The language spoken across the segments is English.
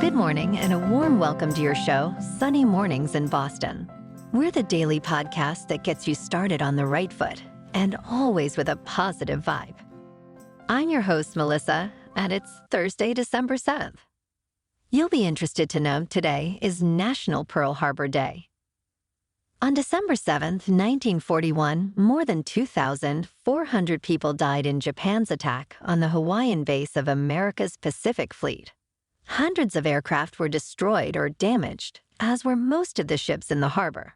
Good morning and a warm welcome to your show, Sunny Mornings in Boston. We're the daily podcast that gets you started on the right foot and always with a positive vibe. I'm your host, Melissa, and it's Thursday, December 7th. You'll be interested to know today is National Pearl Harbor Day. On December 7th, 1941, more than 2,400 people died in Japan's attack on the Hawaiian base of America's Pacific Fleet. Hundreds of aircraft were destroyed or damaged, as were most of the ships in the harbor.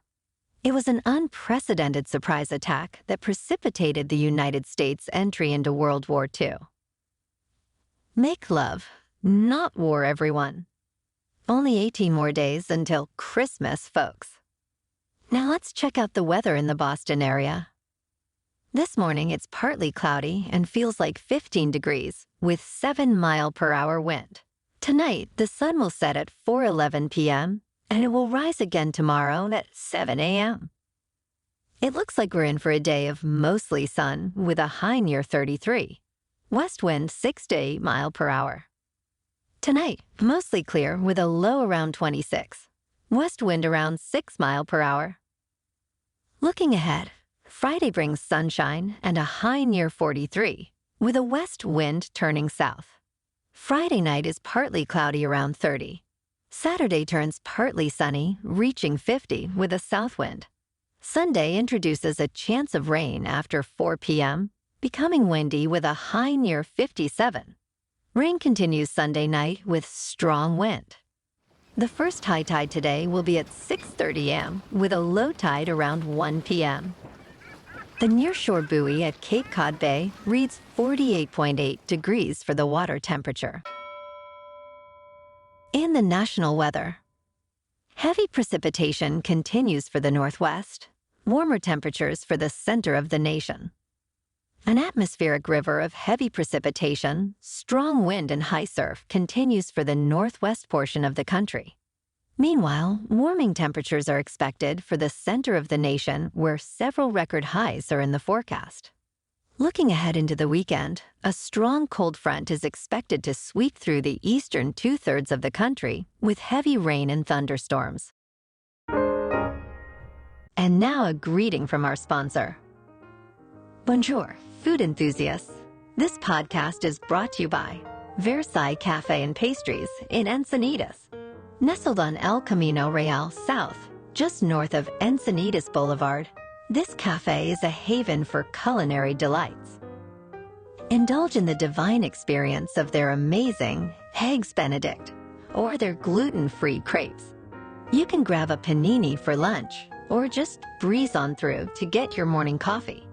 It was an unprecedented surprise attack that precipitated the United States' entry into World War II. Make love, not war, everyone. Only 18 more days until Christmas, folks. Now let's check out the weather in the Boston area. This morning it's partly cloudy and feels like 15 degrees with 7-mile-per-hour wind. Tonight, the sun will set at 4:11 p.m., and it will rise again tomorrow at 7 a.m. It looks like we're in for a day of mostly sun with a high near 33. West wind 6 to 8 miles per hour. Tonight, mostly clear with a low around 26. West wind around 6 miles per hour. Looking ahead, Friday brings sunshine and a high near 43, with a west wind turning south. Friday night is partly cloudy around 30. Saturday turns partly sunny, reaching 50 with a south wind. Sunday introduces a chance of rain after 4 p.m., becoming windy with a high near 57. Rain continues Sunday night with strong wind. The first high tide today will be at 6:30 a.m. with a low tide around 1 p.m. The nearshore buoy at Cape Cod Bay reads 48.8 degrees for the water temperature. In the national weather, heavy precipitation continues for the Northwest, warmer temperatures for the center of the nation. An atmospheric river of heavy precipitation, strong wind and high surf continues for the northwest portion of the country. Meanwhile, warming temperatures are expected for the center of the nation where several record highs are in the forecast. Looking ahead into the weekend, a strong cold front is expected to sweep through the eastern two-thirds of the country with heavy rain and thunderstorms. And now a greeting from our sponsor. Bonjour, food enthusiasts. This podcast is brought to you by Versailles Cafe and Pastries in Encinitas. Nestled on El Camino Real South, just north of Encinitas Boulevard, this cafe is a haven for culinary delights. Indulge in the divine experience of their amazing Eggs Benedict or their gluten-free crepes. You can grab a panini for lunch or just breeze on through to get your morning coffee.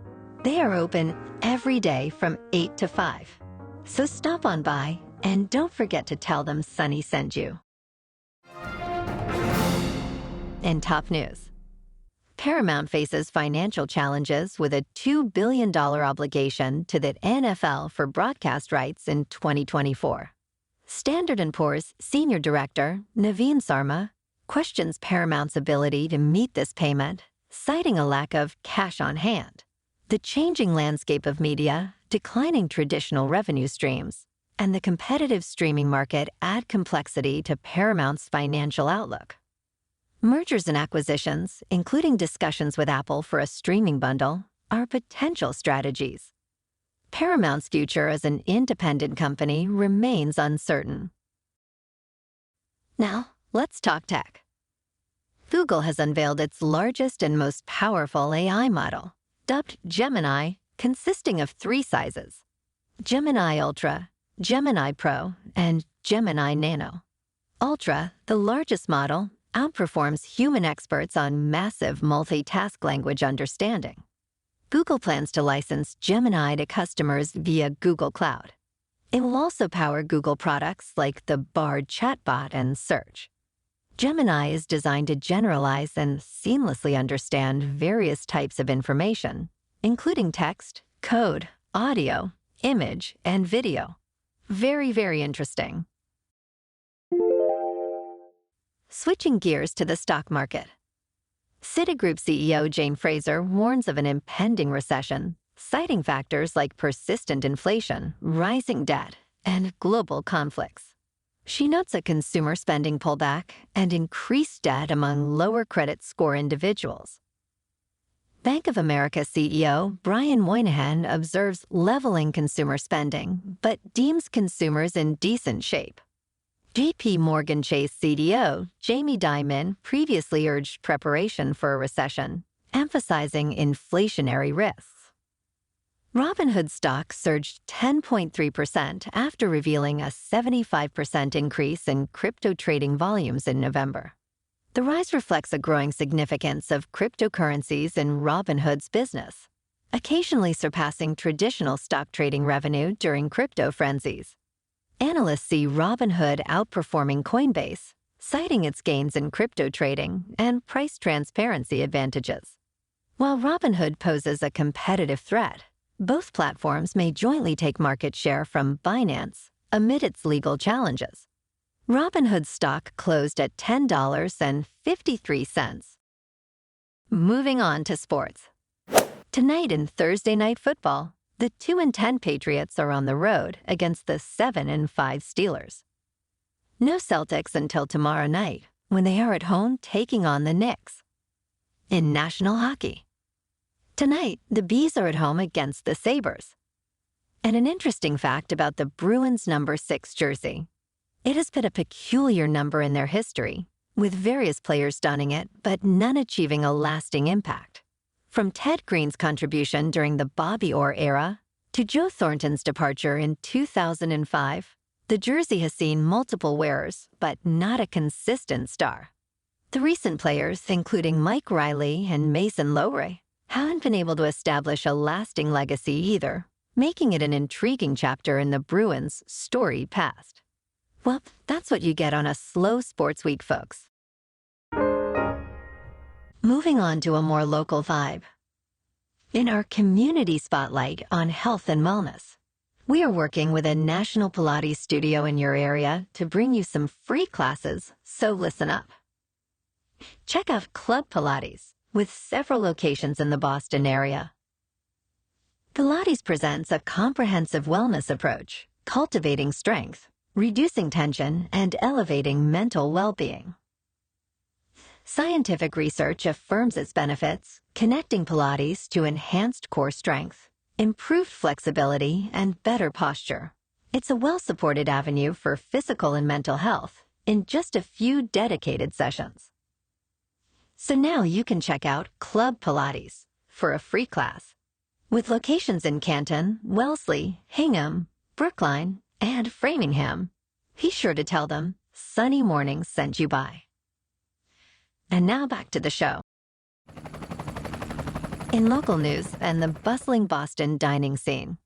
They are open every day from 8 to 5. So stop on by and don't forget to tell them Sunny sent you. In top news, Paramount faces financial challenges with a $2 billion obligation to the NFL for broadcast rights in 2024. Standard & Poor's Senior Director, Naveen Sarma, questions Paramount's ability to meet this payment, citing a lack of cash on hand, the changing landscape of media, declining traditional revenue streams, and the competitive streaming market add complexity to Paramount's financial outlook. Mergers and acquisitions, including discussions with Apple for a streaming bundle, are potential strategies. Paramount's future as an independent company remains uncertain. Now, let's talk tech. Google has unveiled its largest and most powerful AI model, dubbed Gemini, consisting of 3 sizes: Gemini Ultra, Gemini Pro, and Gemini Nano. Ultra, the largest model, outperforms human experts on massive multitask language understanding. Google plans to license Gemini to customers via Google Cloud. It will also power Google products like the Bard chatbot and Search. Gemini is designed to generalize and seamlessly understand various types of information, including text, code, audio, image, and video. Very, very interesting. Switching gears to the stock market. Citigroup CEO Jane Fraser warns of an impending recession, citing factors like persistent inflation, rising debt, and global conflicts. She notes a consumer spending pullback and increased debt among lower credit score individuals. Bank of America CEO Brian Moynihan observes leveling consumer spending, but deems consumers in decent shape. J.P. Morgan Chase CDO Jamie Dimon previously urged preparation for a recession, emphasizing inflationary risks. Robinhood stock surged 10.3% after revealing a 75% increase in crypto trading volumes in November. The rise reflects a growing significance of cryptocurrencies in Robinhood's business, occasionally surpassing traditional stock trading revenue during crypto frenzies. Analysts see Robinhood outperforming Coinbase, citing its gains in crypto trading and price transparency advantages. While Robinhood poses a competitive threat, both platforms may jointly take market share from Binance amid its legal challenges. Robinhood stock closed at $10.53. Moving on to sports. Tonight in Thursday Night Football, the 2-10 Patriots are on the road against the 7-5 Steelers. No Celtics until tomorrow night, when they are at home taking on the Knicks. In national hockey, tonight the Bees are at home against the Sabres. And an interesting fact about the Bruins number 6 jersey. It has been a peculiar number in their history, with various players donning it, but none achieving a lasting impact. From Ted Green's contribution during the Bobby Orr era to Joe Thornton's departure in 2005, the jersey has seen multiple wearers, but not a consistent star. The recent players, including Mike Riley and Mason Lowry, haven't been able to establish a lasting legacy either, making it an intriguing chapter in the Bruins' storied past. Well, that's what you get on a slow sports week, folks. Moving on to a more local vibe. In our community spotlight on health and wellness, we are working with a national Pilates studio in your area to bring you some free classes, so listen up. Check out Club Pilates, with several locations in the Boston area. Pilates presents a comprehensive wellness approach, cultivating strength, reducing tension, and elevating mental well-being. Scientific research affirms its benefits, connecting Pilates to enhanced core strength, improved flexibility, and better posture. It's a well-supported avenue for physical and mental health in just a few dedicated sessions. So now you can check out Club Pilates for a free class. With locations in Canton, Wellesley, Hingham, Brookline, and Framingham, be sure to tell them Sunny Mornings sent you by. And now back to the show. In local news and the bustling Boston dining scene,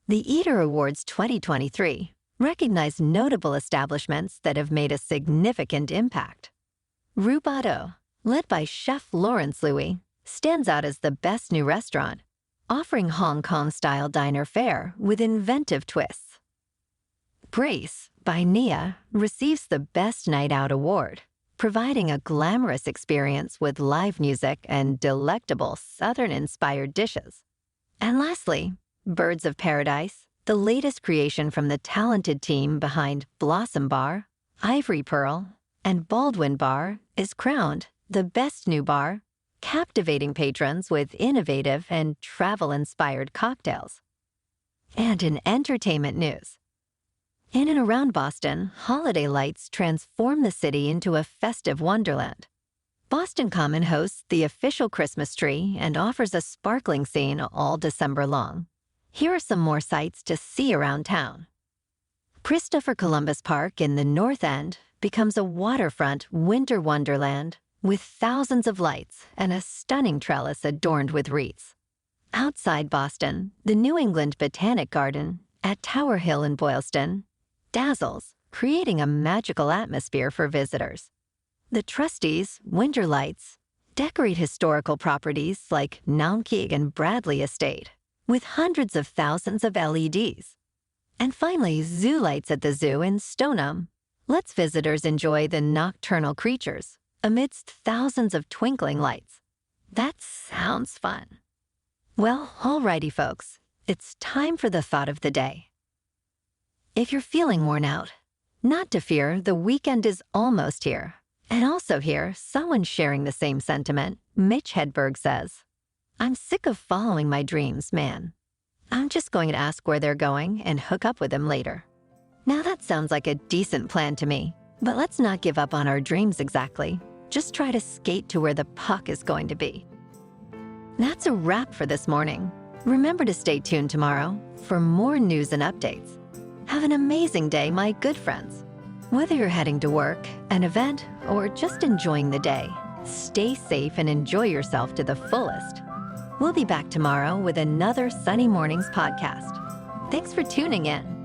the Eater Awards 2023 recognized notable establishments that have made a significant impact. Rue Bateau, led by Chef Lawrence Louis, stands out as the best new restaurant, offering Hong Kong-style diner fare with inventive twists. Grace, by Nia, receives the Best Night Out award, providing a glamorous experience with live music and delectable Southern-inspired dishes. And lastly, Birds of Paradise, the latest creation from the talented team behind Blossom Bar, Ivory Pearl, and Baldwin Bar, is crowned the best new bar, captivating patrons with innovative and travel-inspired cocktails. And in entertainment news, in and around Boston, holiday lights transform the city into a festive wonderland. Boston Common hosts the official Christmas tree and offers a sparkling scene all December long. Here are some more sights to see around town. Christopher Columbus Park in the North End becomes a waterfront winter wonderland with thousands of lights and a stunning trellis adorned with wreaths. Outside Boston, the New England Botanic Garden at Tower Hill in Boylston dazzles, creating a magical atmosphere for visitors. The Trustees' winter lights decorate historical properties like Naumkeag and Bradley Estate with hundreds of thousands of LEDs. And finally, zoo lights at the zoo in Stoneham lets visitors enjoy the nocturnal creatures amidst thousands of twinkling lights. That sounds fun. Well, alrighty, folks, it's time for the thought of the day. If you're feeling worn out, Not to fear, the weekend is almost here. And also here, someone sharing the same sentiment, Mitch Hedberg says, I'm sick of following my dreams, man. I'm just going to ask where they're going and hook up with them later. Now that sounds like a decent plan to me, but let's not give up on our dreams exactly. Just try to skate to where the puck is going to be. That's a wrap for this morning. Remember to stay tuned tomorrow for more news and updates. Have an amazing day, my good friends. Whether you're heading to work, an event, or just enjoying the day, stay safe and enjoy yourself to the fullest. We'll be back tomorrow with another Sunny Mornings podcast. Thanks for tuning in.